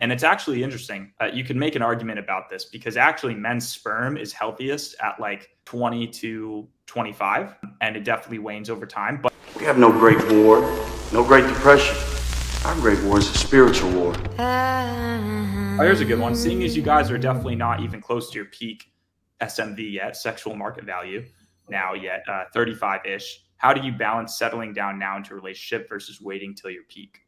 and it's actually interesting. You can make an argument about this because actually men's sperm is healthiest at like 20 to 25, and it definitely wanes over time. But we have no Great War, no Great Depression. Our Great War is a spiritual war. Here's a good one. Seeing as you guys are definitely not even close to your peak SMV yet, sexual market value now yet, 35-ish, how do you balance settling down now into a relationship versus waiting till your peak?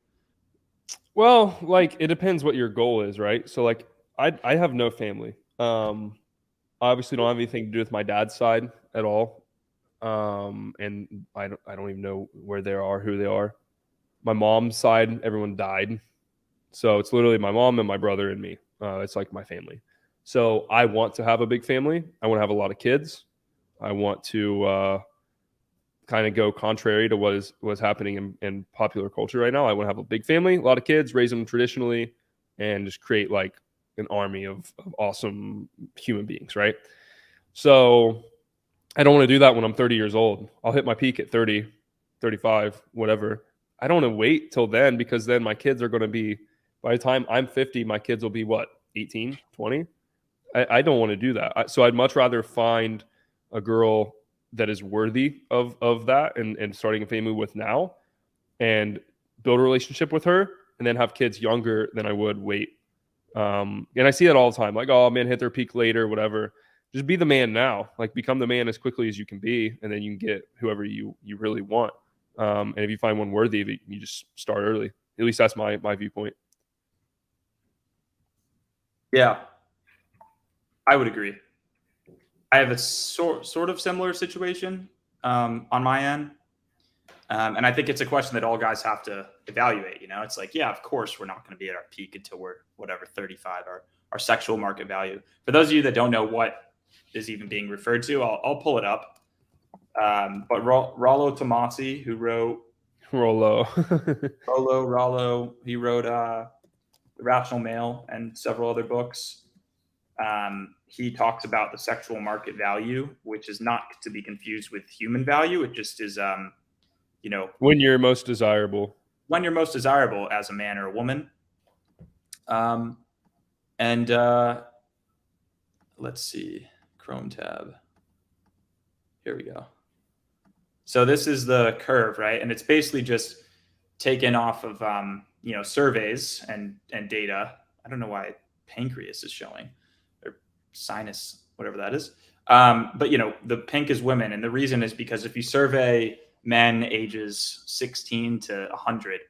Well, like it depends what your goal is, right? So like I have no family. I obviously don't have anything to do with my dad's side at all. And I don't even know where they are, who they are. My mom's side, everyone died. So it's literally my mom and my brother and me. It's like my family. So I want to have a big family. I want to have a lot of kids. I want to kind of go contrary to what's happening in popular culture right now. I want to have a big family, a lot of kids, raise them traditionally, and just create like an army of awesome human beings, right? So I don't want to do that when I'm 30 years old. I'll hit my peak at 30, 35, whatever. I don't want to wait till then because then my kids are going to be, by the time I'm 50, my kids will be what, 18, 20? I don't want to do that. So I'd much rather find a girl that is worthy of that and starting a family with now and build a relationship with her and then have kids younger than I would wait. And I see that all the time. Like, oh, man, hit their peak later, whatever. Just be the man now. Like, become the man as quickly as you can be, and then you can get whoever you really want. And if you find one worthy, you just start early. At least that's my viewpoint. Yeah, I would agree. I have a sort of similar situation on my end. And I think it's a question that all guys have to evaluate. You know, it's like, yeah, of course, we're not going to be at our peak until we're whatever, 35, our sexual market value. For those of you that don't know what is even being referred to, I'll pull it up. But Rollo Tomassi, who wrote Rollo, he wrote The Rational Male and several other books. He talks about the sexual market value, which is not to be confused with human value. It just is, when you're most desirable. When you're most desirable as a man or a woman. Let's see, Chrome tab. Here we go. So this is the curve, right? And it's basically just taken off of, surveys and data. I don't know why pancreas is showing. Sinus, whatever that is. But, the pink is women. And the reason is because if you survey men ages 16 to 100,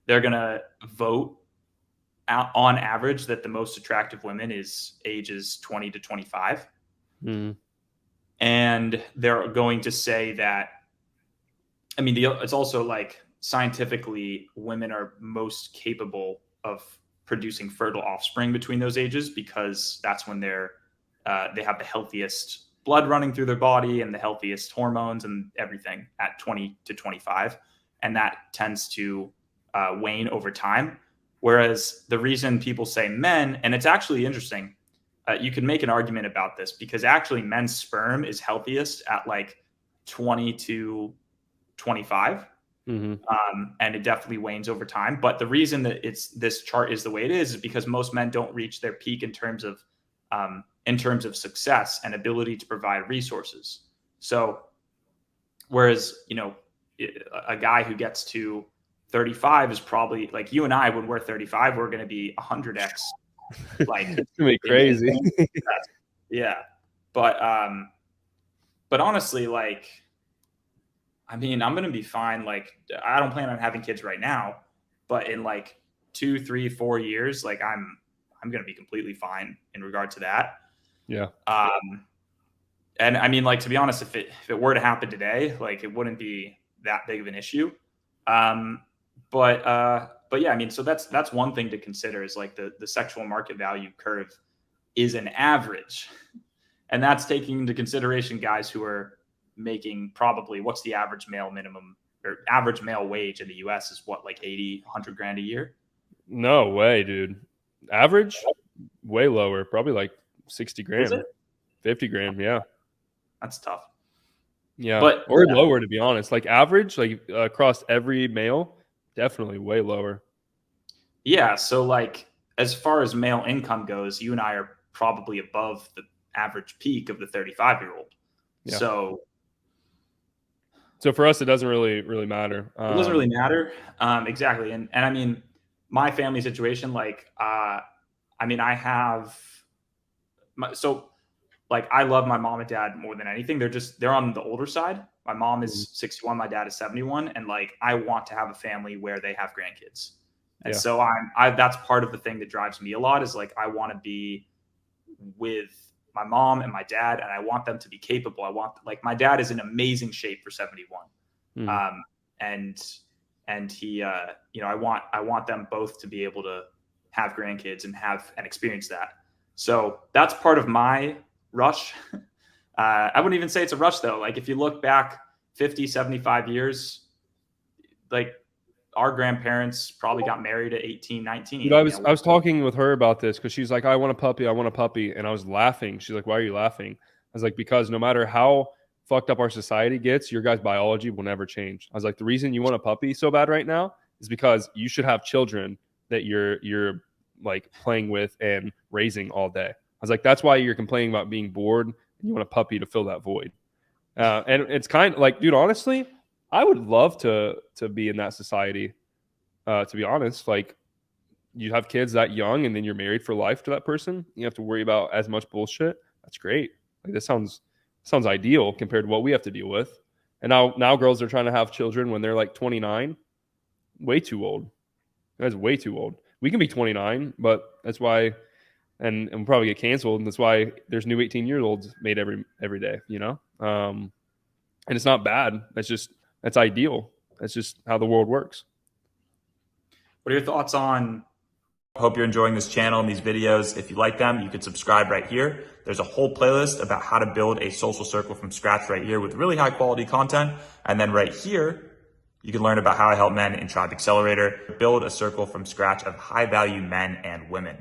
they're going to vote out on average that the most attractive women is ages 20 to 25. Mm. And they're going to say that, it's also like scientifically women are most capable of producing fertile offspring between those ages because that's when they have the healthiest blood running through their body and the healthiest hormones and everything at 20 to 25. And that tends to wane over time. Whereas the reason people say men, and it's actually interesting, you can make an argument about this because actually men's sperm is healthiest at like 20 to 25. Mm-hmm. And it definitely wanes over time. But the reason that this chart is the way it is because most men don't reach their peak in terms of success and ability to provide resources. So whereas, a guy who gets to 35 is probably like you and I, when we're 35, we're going to be 100x. Like it's going to be crazy. Yeah. But honestly, like, I'm going to be fine. Like, I don't plan on having kids right now, but in like 2, 3, 4 years, like I'm going to be completely fine in regard to that. Yeah. And to be honest, if it were to happen today, like it wouldn't be that big of an issue. But yeah, so that's one thing to consider is like the sexual market value curve is an average. And that's taking into consideration guys who are making probably, what's the average male minimum or average male wage in the US is what, like 80, 100 grand a year? No way, dude. Average? Way lower, probably like 60 grand, 50 grand. Yeah. That's tough. Yeah. Lower, to be honest, like average, like across every male, definitely way lower. Yeah. So like, as far as male income goes, you and I are probably above the average peak of the 35-year-old. Yeah. So for us, it doesn't really matter. it doesn't really matter. Exactly. And I mean, my family situation, like, I mean, I have like, I love my mom and dad more than anything. They're on the older side. My mom is 61, my dad is 71. And like, I want to have a family where they have grandkids. And Yeah. so that's part of the thing that drives me a lot, is like, I want to be with my mom and my dad, and I want them to be capable. Like, my dad is in amazing shape for 71. And he, I want them both to be able to have grandkids and experience that. So that's part of my rush. I wouldn't even say it's a rush though. Like, if you look back 50, 75 years, like, our grandparents probably got married at 18, 19. Dude, I was talking with her about this because she's like, I want a puppy. And I was laughing. She's like, why are you laughing? I was like, because no matter how fucked up our society gets, your guys' biology will never change. I was like, the reason you want a puppy so bad right now is because you should have children that you're like playing with and raising all day. I was like, that's why you're complaining about being bored and you want a puppy to fill that void. And it's kind of like, dude, honestly, I would love to be in that society. To be honest, like, you have kids that young and then you're married for life to that person. You have to worry about as much bullshit. That's great. Like, this sounds ideal compared to what we have to deal with. And now girls are trying to have children when they're like 29. Way too old. That's way too old. We can be 29, but that's why, and we'll probably get canceled. And that's why there's new 18-year-olds made every day, you know? And it's not bad. That's ideal. That's just how the world works. What are your thoughts on? Hope you're enjoying this channel and these videos. If you like them, you can subscribe right here. There's a whole playlist about how to build a social circle from scratch right here with really high quality content. And then right here, you can learn about how I help men in Tribe Accelerator build a circle from scratch of high value men and women.